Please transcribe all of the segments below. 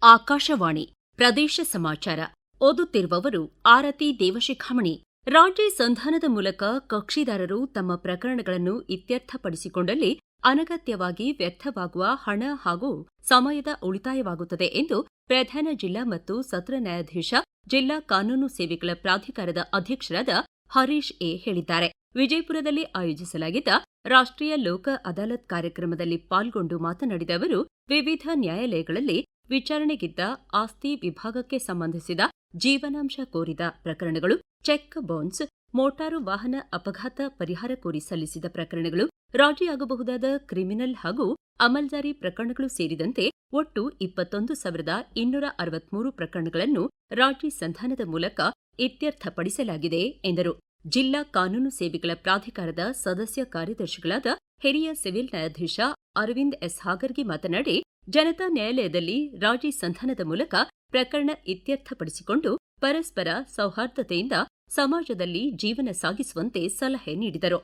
ಆಕಾಶವಾಣಿ ಪ್ರದೇಶ ಸಮಾಚಾರ ಓದುತ್ತಿರುವವರು ಆರತಿ ದೇವಶಿಖಾಮಣಿ. ರಾಜಿ ಸಂಧಾನದ ಮೂಲಕ ಕಕ್ಷಿದಾರರು ತಮ್ಮ ಪ್ರಕರಣಗಳನ್ನು ಇತ್ಯರ್ಥಪಡಿಸಿಕೊಂಡಲ್ಲಿ ಅನಗತ್ಯವಾಗಿ ವ್ಯರ್ಥವಾಗುವ ಹಣ ಹಾಗೂ ಸಮಯದ ಉಳಿತಾಯವಾಗುತ್ತದೆ ಎಂದು ಪ್ರಧಾನ ಜಿಲ್ಲಾ ಮತ್ತು ಸತ್ರ ನ್ಯಾಯಾಧೀಶ, ಜಿಲ್ಲಾ ಕಾನೂನು ಸೇವೆಗಳ ಪ್ರಾಧಿಕಾರದ ಅಧ್ಯಕ್ಷರಾದ ಹರೀಶ್ ಎ ಹೇಳಿದ್ದಾರೆ. ವಿಜಯಪುರದಲ್ಲಿ ಆಯೋಜಿಸಲಾಗಿದ್ದ ರಾಷ್ಟ್ರೀಯ ಲೋಕ ಅದಾಲತ್ ಕಾರ್ಯಕ್ರಮದಲ್ಲಿ ಪಾಲ್ಗೊಂಡು ಮಾತನಾಡಿದ ಅವರು, ವಿವಿಧ ನ್ಯಾಯಾಲಯಗಳಲ್ಲಿ ವಿಚಾರಣೆಗಿದ್ದ ಆಸ್ತಿ ವಿಭಾಗಕ್ಕೆ ಸಂಬಂಧಿಸಿದ ಜೀವನಾಂಶ ಕೋರಿದ ಪ್ರಕರಣಗಳು, ಚೆಕ್ ಬೌನ್ಸ್, ಮೋಟಾರು ವಾಹನ ಅಪಘಾತ ಪರಿಹಾರ ಕೋರಿ ಸಲ್ಲಿಸಿದ ಪ್ರಕರಣಗಳು, ರಾಜಿಯಾಗಬಹುದಾದ ಕ್ರಿಮಿನಲ್ ಹಾಗೂ ಅಮಲ್ಜಾರಿ ಪ್ರಕರಣಗಳು ಸೇರಿದಂತೆ ಒಟ್ಟು 21,263 ಪ್ರಕರಣಗಳನ್ನು ರಾಜಿ ಸಂಧಾನದ ಮೂಲಕ ಇತ್ಯರ್ಥಪಡಿಸಲಾಗಿದೆ ಎಂದರು. ಜಿಲ್ಲಾ ಕಾನೂನು ಸೇವೆಗಳ ಪ್ರಾಧಿಕಾರದ ಸದಸ್ಯ ಕಾರ್ಯದರ್ಶಿಗಳಾದ ಹಿರಿಯ ಸಿವಿಲ್ ನ್ಯಾಯಾಧೀಶ ಅರವಿಂದ್ ಎಸ್ ಹಾಗರ್ಗಿ ಮಾತನಾಡಿ, ಜನತಾ ನ್ಯಾಯಾಲಯದಲ್ಲಿ ರಾಜಿ ಸಂಧಾನದ ಮೂಲಕ ಪ್ರಕರಣ ಇತ್ಯರ್ಥಪಡಿಸಿಕೊಂಡು ಪರಸ್ಪರ ಸೌಹಾರ್ದತೆಯಿಂದ ಸಮಾಜದಲ್ಲಿ ಜೀವನ ಸಾಗಿಸುವಂತೆ ಸಲಹೆ ನೀಡಿದರು.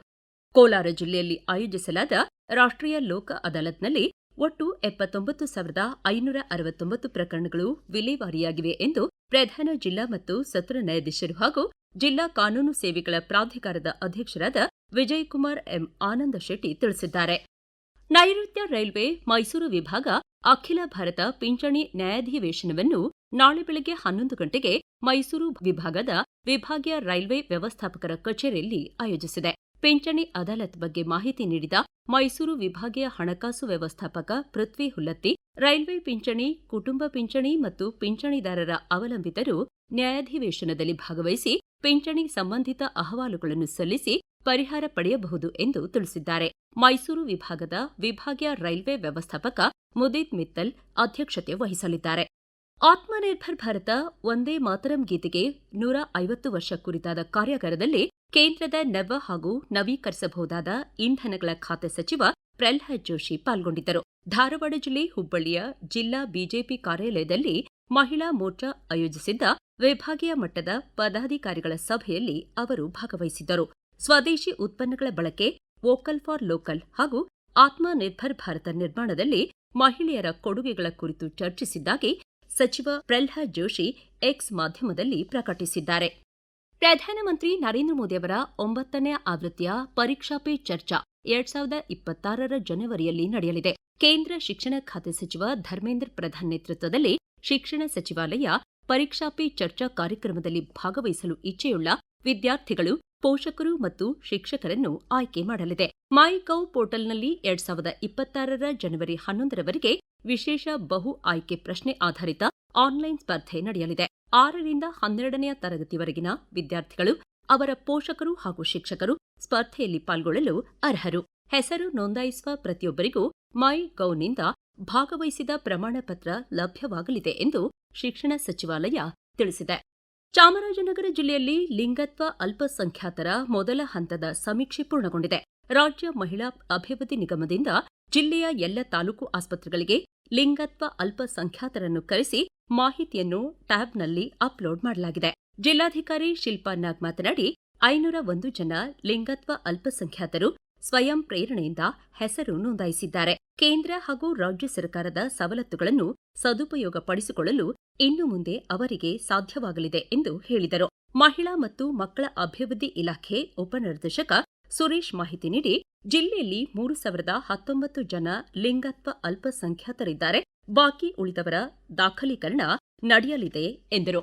ಕೋಲಾರ ಜಿಲ್ಲೆಯಲ್ಲಿ ಆಯೋಜಿಸಲಾದ ರಾಷ್ಟ್ರೀಯ ಲೋಕ ಅದಾಲತ್ನಲ್ಲಿ ಒಟ್ಟು 79,569 ಪ್ರಕರಣಗಳು ವಿಲೇವಾರಿಯಾಗಿವೆ ಎಂದು ಪ್ರಧಾನ ಜಿಲ್ಲಾ ಮತ್ತು ಸತ್ರ ನ್ಯಾಯಾಧೀಶರು ಹಾಗೂ ಜಿಲ್ಲಾ ಕಾನೂನು ಸೇವೆಗಳ ಪ್ರಾಧಿಕಾರದ ಅಧ್ಯಕ್ಷರಾದ ವಿಜಯಕುಮಾರ್ ಎಂ ಆನಂದ ಶೆಟ್ಟಿ ತಿಳಿಸಿದ್ದಾರೆ. ನೈಋತ್ಯ ರೈಲ್ವೆ ಮೈಸೂರು ವಿಭಾಗ ಅಖಿಲ ಭಾರತ ಪಿಂಚಣಿ ನ್ಯಾಯಾಧಿವೇಶನವನ್ನು ನಾಳೆ ಬೆಳಗ್ಗೆ 11 ಗಂಟೆಗೆ ಮೈಸೂರು ವಿಭಾಗದ ವಿಭಾಗೀಯ ರೈಲ್ವೆ ವ್ಯವಸ್ಥಾಪಕರ ಕಚೇರಿಯಲ್ಲಿ ಆಯೋಜಿಸಿದೆ. ಪಿಂಚಣಿ ಅದಾಲತ್ ಬಗ್ಗೆ ಮಾಹಿತಿ ನೀಡಿದ ಮೈಸೂರು ವಿಭಾಗೀಯ ಹಣಕಾಸು ವ್ಯವಸ್ಥಾಪಕ ಪೃಥ್ವಿ ಹುಲ್ಲತ್ತಿ, ರೈಲ್ವೆ ಪಿಂಚಣಿ, ಕುಟುಂಬ ಪಿಂಚಣಿ ಮತ್ತು ಪಿಂಚಣಿದಾರರ ಅವಲಂಬಿತರು ನ್ಯಾಯಾಧಿವೇಶನದಲ್ಲಿ ಭಾಗವಹಿಸಿ ಪಿಂಚಣಿ ಸಂಬಂಧಿತ ಅಹವಾಲುಗಳನ್ನು ಸಲ್ಲಿಸಿ ಪರಿಹಾರ ಪಡೆಯಬಹುದು ಎಂದು ತಿಳಿಸಿದ್ದಾರೆ. ಮೈಸೂರು ವಿಭಾಗದ ವಿಭಾಗೀಯ ರೈಲ್ವೆ ವ್ಯವಸ್ಥಾಪಕ ಮುದೀತ್ ಮಿತ್ತಲ್ ಅಧ್ಯಕ್ಷತೆ ವಹಿಸಲಿದ್ದಾರೆ. ಆತ್ಮನಿರ್ಭರ್ ಭಾರತ ವಂದೇ ಮಾತರಂ ಗೀತೆಗೆ 150 ವರ್ಷ ಕುರಿತಾದ ಕಾರ್ಯಾಗಾರದಲ್ಲಿ ಕೇಂದ್ರದ ನವ ಹಾಗೂ ನವೀಕರಿಸಬಹುದಾದ ಇಂಧನಗಳ ಖಾತೆ ಸಚಿವ ಪ್ರಲ್ಹಾದ್ ಜೋಶಿ ಪಾಲ್ಗೊಂಡಿದ್ದರು. ಧಾರವಾಡ ಜಿಲ್ಲೆ ಹುಬ್ಬಳ್ಳಿಯ ಜಿಲ್ಲಾ ಬಿಜೆಪಿ ಕಾರ್ಯಾಲಯದಲ್ಲಿ ಮಹಿಳಾ ಮೋರ್ಚಾ ಆಯೋಜಿಸಿದ್ದ ವಿಭಾಗೀಯ ಮಟ್ಟದ ಪದಾಧಿಕಾರಿಗಳ ಸಭೆಯಲ್ಲಿ ಅವರು ಭಾಗವಹಿಸಿದ್ದರು. ಸ್ವದೇಶಿ ಉತ್ಪನ್ನಗಳ ಬಳಕೆ, ವೋಕಲ್ ಫಾರ್ ಲೋಕಲ್ ಹಾಗೂ ಆತ್ಮನಿರ್ಭರ್ ಭಾರತ ನಿರ್ಮಾಣದಲ್ಲಿ ಮಹಿಳೆಯರ ಕೊಡುಗೆಗಳ ಕುರಿತು ಚರ್ಚಿಸಿದ್ದಾಗಿ ಸಚಿವ ಪ್ರಲ್ಹಾದ್ ಜೋಶಿ ಎಕ್ಸ್ ಮಾಧ್ಯಮದಲ್ಲಿ ಪ್ರಕಟಿಸಿದ್ದಾರೆ. ಪ್ರಧಾನಮಂತ್ರಿ ನರೇಂದ್ರ ಮೋದಿ ಅವರ 9ನೇ ಆವೃತ್ತಿಯ ಪರೀಕ್ಷಾ ಪೇ ಚರ್ಚಾ 2026 ಜನವರಿಯಲ್ಲಿ ನಡೆಯಲಿದೆ. ಕೇಂದ್ರ ಶಿಕ್ಷಣ ಖಾತೆ ಸಚಿವ ಧರ್ಮೇಂದ್ರ ಪ್ರಧಾನ್ ನೇತೃತ್ವದಲ್ಲಿ ಶಿಕ್ಷಣ ಸಚಿವಾಲಯ ಪರೀಕ್ಷಾ ಪೇ ಚರ್ಚಾ ಕಾರ್ಯಕ್ರಮದಲ್ಲಿ ಭಾಗವಹಿಸಲು ಇಚ್ಛೆಯುಳ್ಳ ವಿದ್ಯಾರ್ಥಿಗಳು, ಪೋಷಕರು ಮತ್ತು ಶಿಕ್ಷಕರನ್ನು ಆಯ್ಕೆ ಮಾಡಲಿದೆ. ಮೈ ಗೌ ಪೋರ್ಟಲ್ನಲ್ಲಿ 2026 ಜನವರಿ 11ರವರೆಗೆ ವಿಶೇಷ ಬಹು ಆಯ್ಕೆ ಪ್ರಶ್ನೆ ಆಧಾರಿತ ಆನ್ಲೈನ್ ಸ್ಪರ್ಧೆ ನಡೆಯಲಿದೆ. 6ರಿಂದ 12ನೇ ತರಗತಿವರೆಗಿನ ವಿದ್ಯಾರ್ಥಿಗಳು, ಅವರ ಪೋಷಕರು ಹಾಗೂ ಶಿಕ್ಷಕರು ಸ್ಪರ್ಧೆಯಲ್ಲಿ ಪಾಲ್ಗೊಳ್ಳಲು ಅರ್ಹರು. ಹೆಸರು ನೋಂದಾಯಿಸುವ ಪ್ರತಿಯೊಬ್ಬರಿಗೂ ಮೈ ಗೌನಿಂದ ಭಾಗವಹಿಸಿದ ಪ್ರಮಾಣ ಪತ್ರ ಲಭ್ಯವಾಗಲಿದೆ ಎಂದು ಶಿಕ್ಷಣ ಸಚಿವಾಲಯ ತಿಳಿಸಿದೆ. ಚಾಮರಾಜನಗರ ಜಿಲ್ಲೆಯಲ್ಲಿ ಲಿಂಗತ್ವ ಅಲ್ಪಸಂಖ್ಯಾತರ ಮೊದಲ ಹಂತದ ಸಮೀಕ್ಷೆ ಪೂರ್ಣಗೊಂಡಿದೆ. ರಾಜ್ಯ ಮಹಿಳಾ ಅಭಿವೃದ್ಧಿ ನಿಗಮದಿಂದ ಜಿಲ್ಲೆಯ ಎಲ್ಲ ತಾಲೂಕು ಆಸ್ಪತ್ರೆಗಳಿಗೆ ಲಿಂಗತ್ವ ಅಲ್ಪಸಂಖ್ಯಾತರನ್ನು ಕರೆಸಿ ಮಾಹಿತಿಯನ್ನು ಟ್ಯಾಬ್ನಲ್ಲಿ ಅಪ್ಲೋಡ್ ಮಾಡಲಾಗಿದೆ. ಜಿಲ್ಲಾಧಿಕಾರಿ ಶಿಲ್ಪಾ ನಾಗ್ ಮಾತನಾಡಿ, 501 ಜನ ಲಿಂಗತ್ವ ಅಲ್ಪಸಂಖ್ಯಾತರು ಸ್ವಯಂ ಪ್ರೇರಣೆಯಿಂದ ಹೆಸರು ನೋಂದಾಯಿಸಿದ್ದಾರೆ. ಕೇಂದ್ರ ಹಾಗೂ ರಾಜ್ಯ ಸರ್ಕಾರದ ಸವಲತ್ತುಗಳನ್ನು ಸದುಪಯೋಗಪಡಿಸಿಕೊಳ್ಳಲು ಇನ್ನು ಮುಂದೆ ಅವರಿಗೆ ಸಾಧ್ಯವಾಗಲಿದೆ ಎಂದು ಹೇಳಿದರು. ಮಹಿಳಾ ಮತ್ತು ಮಕ್ಕಳ ಅಭಿವೃದ್ಧಿ ಇಲಾಖೆ ಉಪನಿರ್ದೇಶಕ ಸುರೇಶ್ ಮಾಹಿತಿ ನೀಡಿ, ಜಿಲ್ಲೆಯಲ್ಲಿ 3,019 ಜನ ಲಿಂಗತ್ವ ಅಲ್ಪಸಂಖ್ಯಾತರಿದ್ದಾರೆ. ಬಾಕಿ ಉಳಿದವರ ದಾಖಲೀಕರಣ ನಡೆಯಲಿದೆ ಎಂದರು.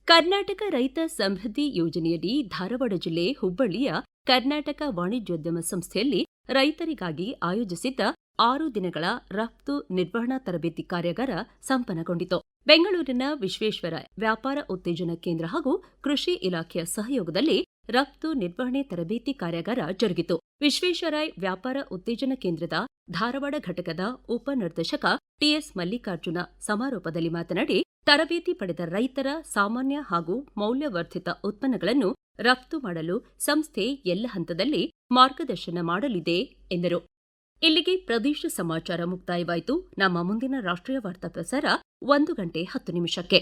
ಕರ್ನಾಟಕ ರೈತ ಸಮೃದ್ಧಿ ಯೋಜನೆಯಡಿ ಧಾರವಾಡ ಜಿಲ್ಲೆ ಹುಬ್ಬಳ್ಳಿಯ ಕರ್ನಾಟಕ ವಾಣಿಜ್ಯೋದ್ಯಮ ಸಂಸ್ಥೆಯಲ್ಲಿ ರೈತರಿಗಾಗಿ ಆಯೋಜಿಸಿದ್ದ 6 ದಿನಗಳ ರಫ್ತು ನಿರ್ವಹಣಾ ತರಬೇತಿ ಕಾರ್ಯಾಗಾರ ಸಂಪನ್ನಗೊಂಡಿತು. ಬೆಂಗಳೂರಿನ ವಿಶ್ವೇಶ್ವರ ವ್ಯಾಪಾರ ಉತ್ತೇಜನ ಕೇಂದ್ರ ಹಾಗೂ ಕೃಷಿ ಇಲಾಖೆಯ ಸಹಯೋಗದಲ್ಲಿ ರಫ್ತು ನಿರ್ವಹಣೆ ತರಬೇತಿ ಕಾರ್ಯಾಗಾರ ಜರುಗಿತು. ವಿಶ್ವೇಶ್ವರಾಯ್ ವ್ಯಾಪಾರ ಉತ್ತೇಜನ ಕೇಂದ್ರದ ಧಾರವಾಡ ಘಟಕದ ಉಪನಿರ್ದೇಶಕ ಟಿಎಸ್ ಮಲ್ಲಿಕಾರ್ಜುನ ಸಮಾರೋಪದಲ್ಲಿ ಮಾತನಾಡಿ, ತರಬೇತಿ ಪಡೆದ ರೈತರ ಸಾಮಾನ್ಯ ಹಾಗೂ ಮೌಲ್ಯವರ್ಧಿತ ಉತ್ಪನ್ನಗಳನ್ನು ರಫ್ತು ಮಾಡಲು ಸಂಸ್ಥೆ ಎಲ್ಲ ಹಂತದಲ್ಲಿ ಮಾರ್ಗದರ್ಶನ ಮಾಡಲಿದೆ ಎಂದರು. ಇಲ್ಲಿಗೆ ಪ್ರದೇಶ ಸಮಾಚಾರ ಮುಕ್ತಾಯವಾಯಿತು. ನಮ್ಮ ಮುಂದಿನ ರಾಷ್ಟ್ರೀಯ ವಾರ್ತಾ ಪ್ರಸಾರ 1 ಗಂಟೆ 10 ನಿಮಿಷಕ್ಕೆ.